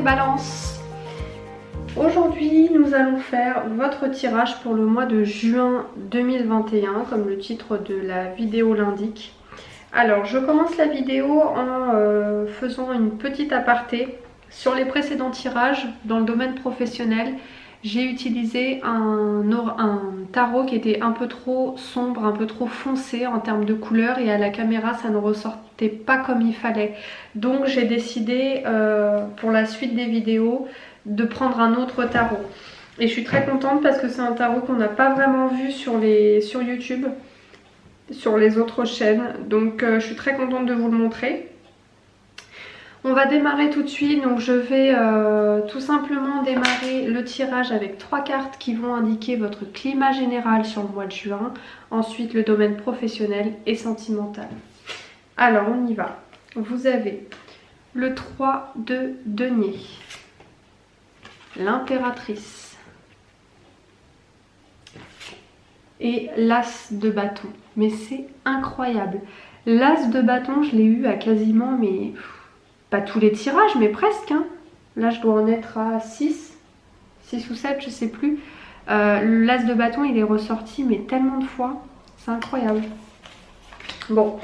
balances. Aujourd'hui nous allons faire votre tirage pour le mois de juin 2021 comme le titre de la vidéo l'indique. Alors je commence la vidéo en faisant une petite aparté sur les précédents tirages dans le domaine professionnel. J'ai utilisé un tarot qui était un peu trop sombre, un peu trop foncé en termes de couleur et à la caméra ça ne ressortait pas comme il fallait. Donc j'ai décidé pour la suite des vidéos de prendre un autre tarot. Et je suis très contente parce que c'est un tarot qu'on n'a pas vraiment vu sur YouTube, sur les autres chaînes. Donc je suis très contente de vous le montrer. On va démarrer tout de suite, donc je vais tout simplement démarrer le tirage avec 3 cartes qui vont indiquer votre climat général sur le mois de juin, ensuite le domaine professionnel et sentimental. Alors on y va. Vous avez le 3 de denier, l'impératrice et l'as de bâton. Mais c'est incroyable. L'as de bâton, je l'ai eu à quasiment, mais pas tous les tirages, mais presque. Hein. Là, je dois en être à 6 ou 7, je sais plus. L'as de bâton, il est ressorti, mais tellement de fois. C'est incroyable. Bon,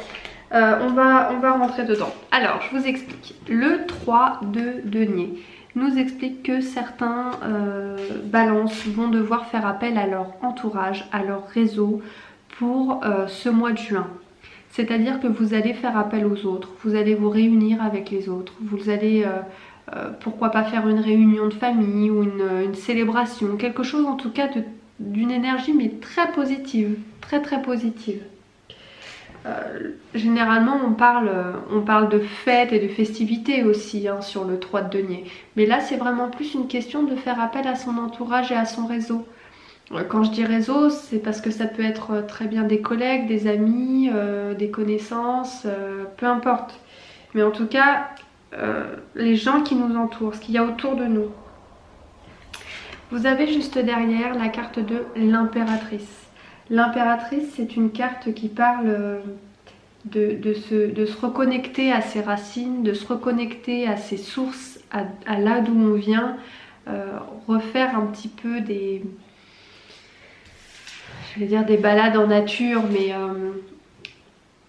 on va rentrer dedans. Alors, je vous explique. Le 3 de denier nous explique que certains balances vont devoir faire appel à leur entourage, à leur réseau pour ce mois de juin. C'est-à-dire que vous allez faire appel aux autres, vous allez vous réunir avec les autres, vous allez pourquoi pas faire une réunion de famille ou une célébration, quelque chose en tout cas d'une énergie mais très positive, très positive. Généralement on parle de fêtes et de festivités aussi hein, sur le 3 de denier. Mais là c'est vraiment plus une question de faire appel à son entourage et à son réseau. Quand je dis réseau, c'est parce que ça peut être très bien des collègues, des amis, des connaissances, peu importe. Mais en tout cas, les gens qui nous entourent, ce qu'il y a autour de nous. Vous avez juste derrière la carte de l'impératrice. L'impératrice, c'est une carte qui parle de se reconnecter à ses racines, de se reconnecter à ses sources, à là d'où on vient, refaire un petit peu des balades en nature, mais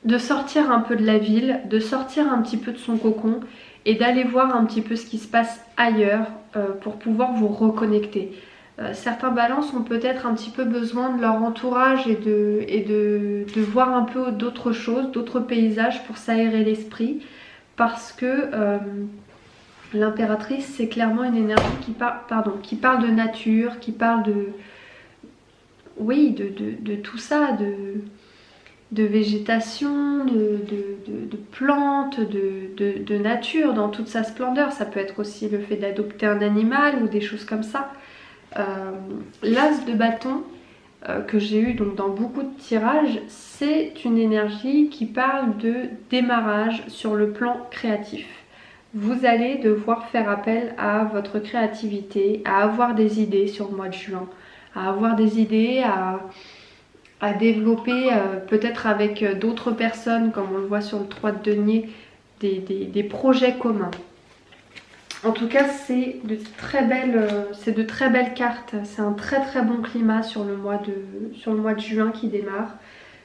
de sortir un peu de la ville, de sortir un petit peu de son cocon et d'aller voir un petit peu ce qui se passe ailleurs pour pouvoir vous reconnecter. Certains balances ont peut-être un petit peu besoin de leur entourage et de voir un peu d'autres choses, d'autres paysages pour s'aérer l'esprit, parce que l'impératrice c'est clairement une énergie qui parle de nature, qui parle de tout ça, de végétation, de plantes, de nature dans toute sa splendeur. Ça peut être aussi le fait d'adopter un animal ou des choses comme ça. L'as de bâton que j'ai eu donc dans beaucoup de tirages, c'est une énergie qui parle de démarrage sur le plan créatif. Vous allez devoir faire appel à votre créativité, à avoir des idées sur le mois de juin, à avoir des idées, à développer peut-être avec d'autres personnes, comme on le voit sur le 3 de denier, des projets communs. En tout cas, c'est de très belles cartes. C'est un très bon climat sur le mois de juin qui démarre.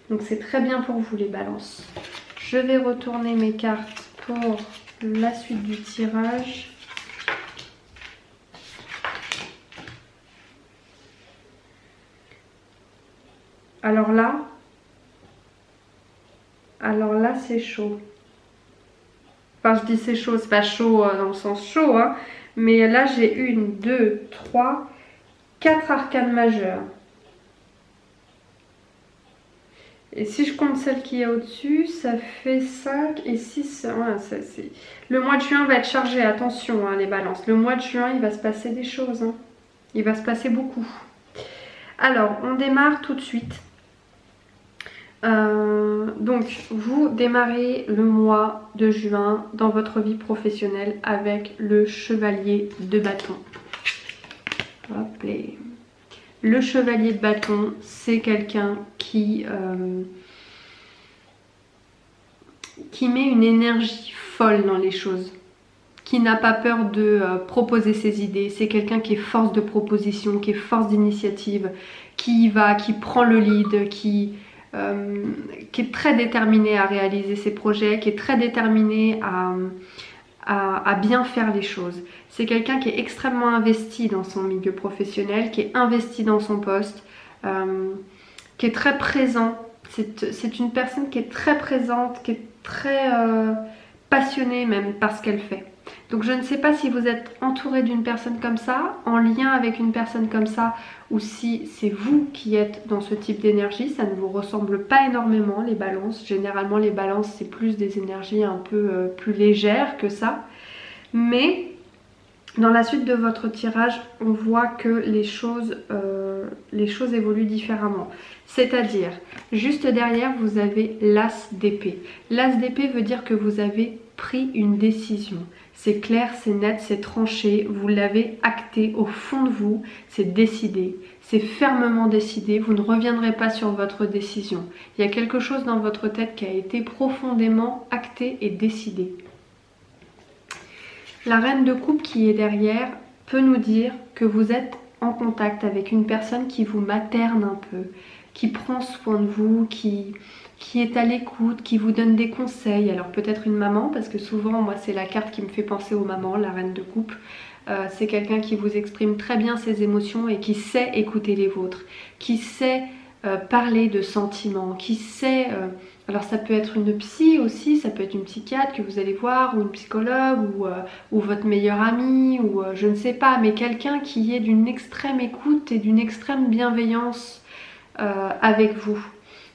Donc c'est très bien pour vous les balances. Je vais retourner mes cartes pour la suite du tirage. Alors là c'est chaud. Enfin je dis c'est chaud, c'est pas chaud dans le sens chaud, hein, mais là j'ai 1, 2, 3, 4 arcanes majeures. Et si je compte celle qui est au-dessus, ça fait 5 et 6. Ouais, le mois de juin va être chargé, attention hein, les balances. Le mois de juin il va se passer des choses, hein. Il va se passer beaucoup. Alors on démarre tout de suite. Donc vous démarrez le mois de juin dans votre vie professionnelle avec le chevalier de bâton. Hop là. Le chevalier de bâton, c'est quelqu'un qui met une énergie folle dans les choses, qui n'a pas peur de proposer ses idées. C'est quelqu'un qui est force de proposition, qui est force d'initiative, qui y va, qui prend le lead, qui est très déterminé à réaliser ses projets, qui est très déterminé à bien faire les choses. C'est quelqu'un qui est extrêmement investi dans son milieu professionnel, qui est investi dans son poste, qui est très présent. C'est une personne qui est très présente, qui est très passionnée même par ce qu'elle fait. Donc je ne sais pas si vous êtes entouré d'une personne comme ça, en lien avec une personne comme ça, ou si c'est vous qui êtes dans ce type d'énergie. Ça ne vous ressemble pas énormément, les balances. Généralement les balances c'est plus des énergies un peu plus légères que ça. Mais dans la suite de votre tirage, on voit que les choses évoluent différemment. C'est-à-dire, juste derrière, vous avez l'as d'épée. L'as d'épée veut dire que vous avez pris une décision. C'est clair, c'est net, c'est tranché, vous l'avez acté au fond de vous, c'est décidé, c'est fermement décidé, vous ne reviendrez pas sur votre décision. Il y a quelque chose dans votre tête qui a été profondément acté et décidé. La reine de coupe qui est derrière peut nous dire que vous êtes en contact avec une personne qui vous materne un peu, qui prend soin de vous, qui est à l'écoute, qui vous donne des conseils. Alors peut-être une maman, parce que souvent moi c'est la carte qui me fait penser aux mamans, la reine de coupe. C'est quelqu'un qui vous exprime très bien ses émotions et qui sait écouter les vôtres, qui sait parler de sentiments, qui sait... alors ça peut être une psy aussi, ça peut être une psychiatre que vous allez voir, ou une psychologue, ou votre meilleure amie, ou je ne sais pas, mais quelqu'un qui est d'une extrême écoute et d'une extrême bienveillance avec vous.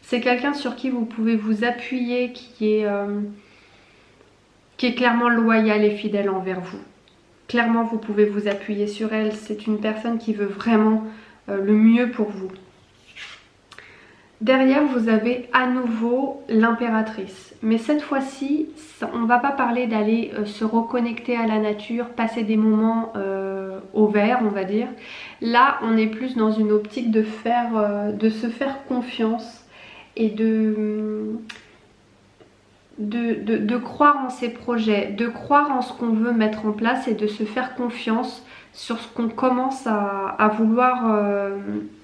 C'est quelqu'un sur qui vous pouvez vous appuyer, qui est clairement loyal et fidèle envers vous. Clairement, vous pouvez vous appuyer sur elle. C'est une personne qui veut vraiment le mieux pour vous. Derrière, vous avez à nouveau l'impératrice. Mais cette fois-ci, on ne va pas parler d'aller se reconnecter à la nature, passer des moments au vert, on va dire. Là, on est plus dans une optique de se faire confiance et de croire en ses projets, de croire en ce qu'on veut mettre en place et de se faire confiance sur ce qu'on commence à vouloir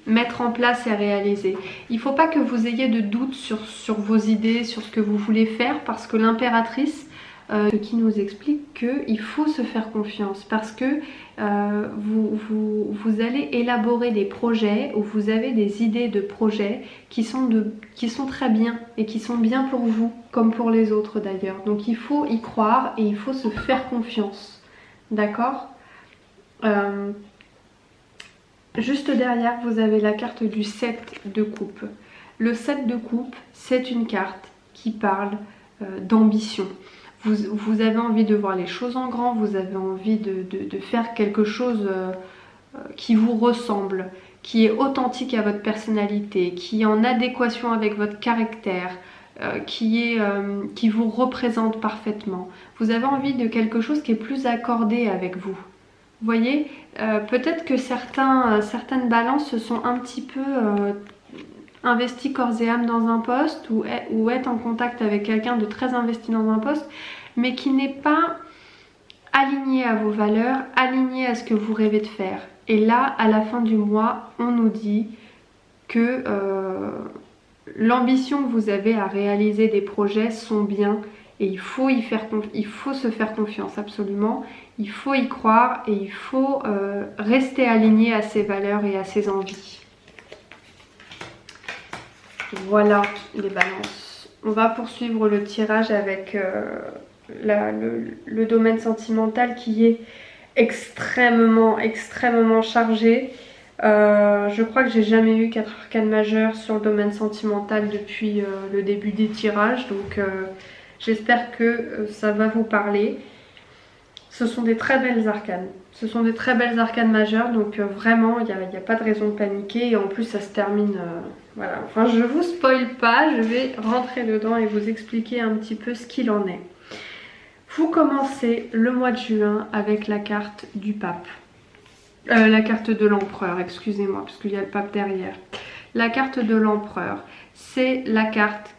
mettre en place et réaliser. Il ne faut pas que vous ayez de doute sur vos idées, sur ce que vous voulez faire, parce que l'impératrice qui nous explique qu'il faut se faire confiance, parce que vous allez élaborer des projets ou vous avez des idées de projets qui sont très bien et qui sont bien pour vous comme pour les autres d'ailleurs. Donc il faut y croire et il faut se faire confiance. D'accord ? Juste derrière, vous avez la carte du 7 de coupe. Le 7 de coupe, c'est une carte qui parle d'ambition. Vous avez envie de voir les choses en grand, vous avez envie de faire quelque chose qui vous ressemble, qui est authentique à votre personnalité, qui est en adéquation avec votre caractère, qui vous représente parfaitement. Vous avez envie de quelque chose qui est plus accordé avec vous. Vous voyez, peut-être que certaines balances se sont un petit peu investi corps et âme dans un poste ou être en contact avec quelqu'un de très investi dans un poste, mais qui n'est pas aligné à vos valeurs, aligné à ce que vous rêvez de faire. Et là, à la fin du mois, on nous dit que l'ambition que vous avez à réaliser des projets sont bien et il faut se faire confiance absolument, il faut y croire et il faut rester aligné à ses valeurs et à ses envies. Voilà les balances. On va poursuivre le tirage avec le domaine sentimental qui est extrêmement chargé. Je crois que j'ai jamais eu 4 arcanes majeures sur le domaine sentimental depuis le début des tirages, donc j'espère que ça va vous parler. Ce sont des très belles arcanes. Ce sont des très belles arcanes majeures, donc vraiment, il n'y a pas de raison de paniquer. Et en plus, ça se termine... voilà. Enfin, je ne vous spoil pas, je vais rentrer dedans et vous expliquer un petit peu ce qu'il en est. Vous commencez le mois de juin avec la carte du pape. La carte de l'empereur, excusez-moi, parce qu'il y a le pape derrière. La carte de l'empereur, c'est la carte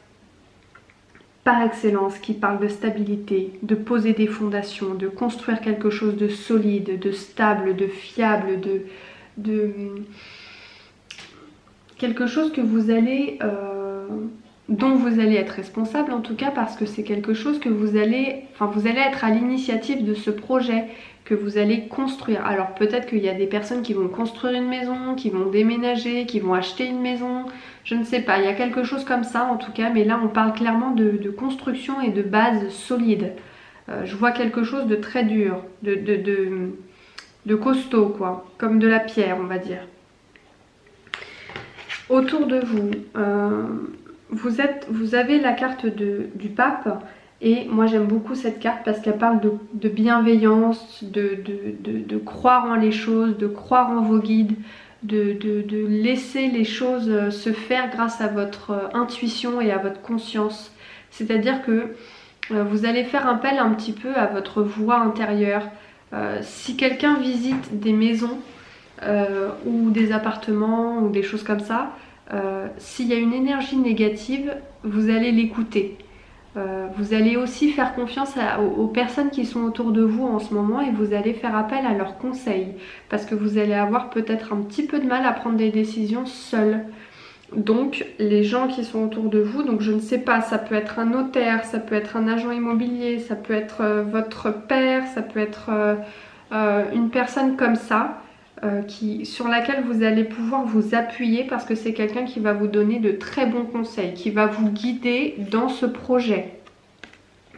par excellence, qui parle de stabilité, de poser des fondations, de construire quelque chose de solide, de stable, de fiable, de quelque chose que vous allez, dont vous allez être responsable en tout cas, parce que c'est quelque chose que vous allez être à l'initiative de ce projet que vous allez construire. Alors peut-être qu'il y a des personnes qui vont construire une maison, qui vont déménager, qui vont acheter une maison, je ne sais pas, il y a quelque chose comme ça en tout cas, mais là on parle clairement de construction et de base solide. Je vois quelque chose de très dur, de costaud quoi, comme de la pierre on va dire. Autour de vous, vous avez la carte du pape. Et moi j'aime beaucoup cette carte parce qu'elle parle de bienveillance, de croire en les choses, de croire en vos guides, de laisser les choses se faire grâce à votre intuition et à votre conscience. C'est-à-dire que vous allez faire appel un petit peu à votre voix intérieure. Si quelqu'un visite des maisons ou des appartements ou des choses comme ça, s'il y a une énergie négative, vous allez l'écouter. Vous allez aussi faire confiance aux personnes qui sont autour de vous en ce moment et vous allez faire appel à leurs conseils parce que vous allez avoir peut-être un petit peu de mal à prendre des décisions seul. Donc les gens qui sont autour de vous, donc je ne sais pas, ça peut être un notaire, ça peut être un agent immobilier, ça peut être votre père, ça peut être une personne comme ça. Sur laquelle vous allez pouvoir vous appuyer parce que c'est quelqu'un qui va vous donner de très bons conseils, qui va vous guider dans ce projet.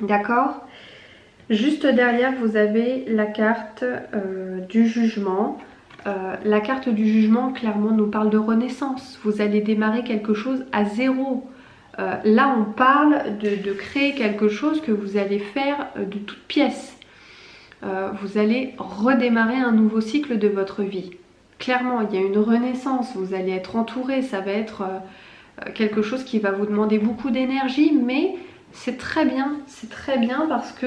D'accord ? Juste derrière, vous avez la carte du jugement. La carte du jugement, clairement, nous parle de renaissance. Vous allez démarrer quelque chose à zéro. Là, on parle de créer quelque chose que vous allez faire de toutes pièces. Vous allez redémarrer un nouveau cycle de votre vie. Clairement, il y a une renaissance, vous allez être entouré, ça va être quelque chose qui va vous demander beaucoup d'énergie, mais c'est très bien parce que,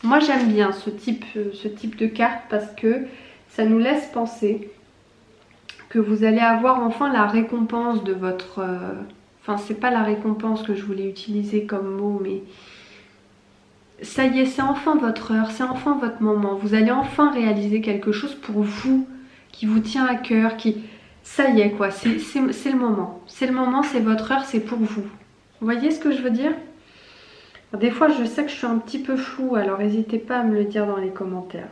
moi j'aime bien ce type de carte parce que ça nous laisse penser que vous allez avoir enfin la récompense de votre... c'est pas la récompense que je voulais utiliser comme mot, mais... Ça y est, c'est enfin votre heure, c'est enfin votre moment. Vous allez enfin réaliser quelque chose pour vous, qui vous tient à cœur, ça y est quoi, c'est le moment. C'est le moment, c'est votre heure, c'est pour vous. Vous voyez ce que je veux dire ? Des fois, je sais que je suis un petit peu floue, alors n'hésitez pas à me le dire dans les commentaires.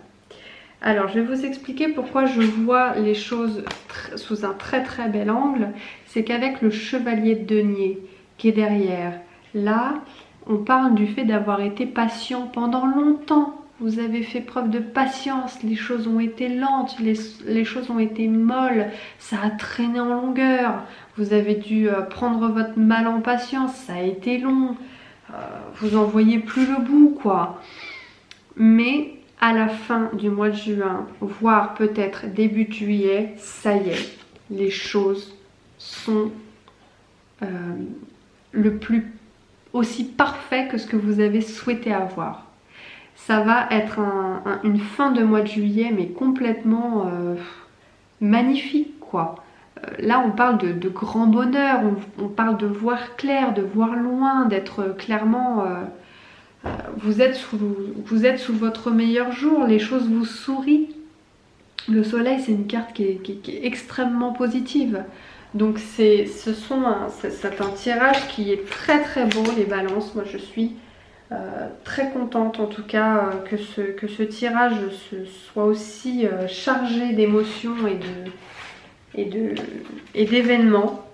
Alors, je vais vous expliquer pourquoi je vois les choses sous un très très bel angle. C'est qu'avec le chevalier de denier qui est derrière, là... On parle du fait d'avoir été patient pendant longtemps. Vous avez fait preuve de patience, les choses ont été lentes, les choses ont été molles, ça a traîné en longueur. Vous avez dû prendre votre mal en patience, ça a été long. Vous en voyez plus le bout quoi. Mais à la fin du mois de juin, voire peut-être début de juillet, ça y est, les choses sont le plus aussi parfait que ce que vous avez souhaité avoir. Ça va être une fin de mois de juillet mais complètement magnifique quoi. Là on parle de grand bonheur, on parle de voir clair, de voir loin, d'être clairement... vous êtes sous votre meilleur jour, les choses vous sourient. Le soleil c'est une carte qui est extrêmement positive. Donc c'est un tirage qui est très très beau les balances. Moi je suis très contente en tout cas que ce tirage soit aussi chargé d'émotions et d'événements.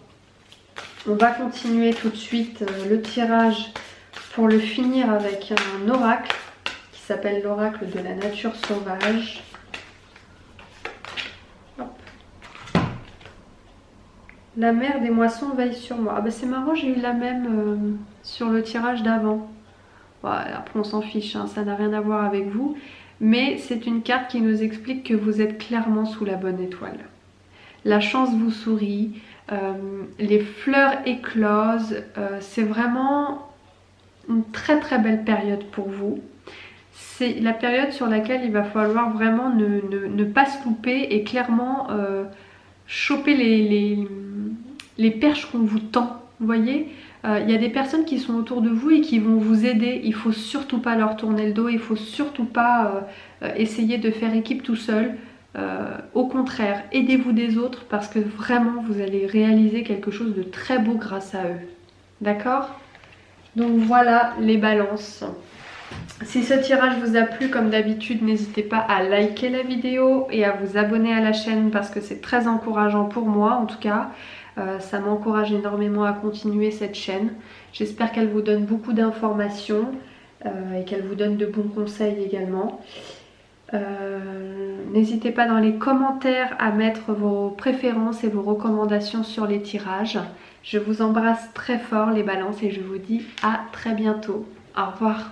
On va continuer tout de suite le tirage pour le finir avec un oracle qui s'appelle l'oracle de la nature sauvage. La mère des moissons veille sur moi. Ah bah c'est marrant, j'ai eu la même sur le tirage d'avant. Bon, après on s'en fiche, hein, ça n'a rien à voir avec vous. Mais c'est une carte qui nous explique que vous êtes clairement sous la bonne étoile. La chance vous sourit, les fleurs éclosent. C'est vraiment une très très belle période pour vous. C'est la période sur laquelle il va falloir vraiment ne pas se louper et clairement... choper les perches qu'on vous tend, vous voyez, Il y a des personnes qui sont autour de vous et qui vont vous aider. Il ne faut surtout pas leur tourner le dos, il ne faut surtout pas essayer de faire équipe tout seul. Au contraire, aidez-vous des autres parce que vraiment vous allez réaliser quelque chose de très beau grâce à eux. D'accord? Donc voilà les balances. Si ce tirage vous a plu, comme d'habitude, n'hésitez pas à liker la vidéo et à vous abonner à la chaîne parce que c'est très encourageant pour moi en tout cas. Ça m'encourage énormément à continuer cette chaîne. J'espère qu'elle vous donne beaucoup d'informations et qu'elle vous donne de bons conseils également. N'hésitez pas dans les commentaires à mettre vos préférences et vos recommandations sur les tirages. Je vous embrasse très fort les balances et je vous dis à très bientôt. Au revoir.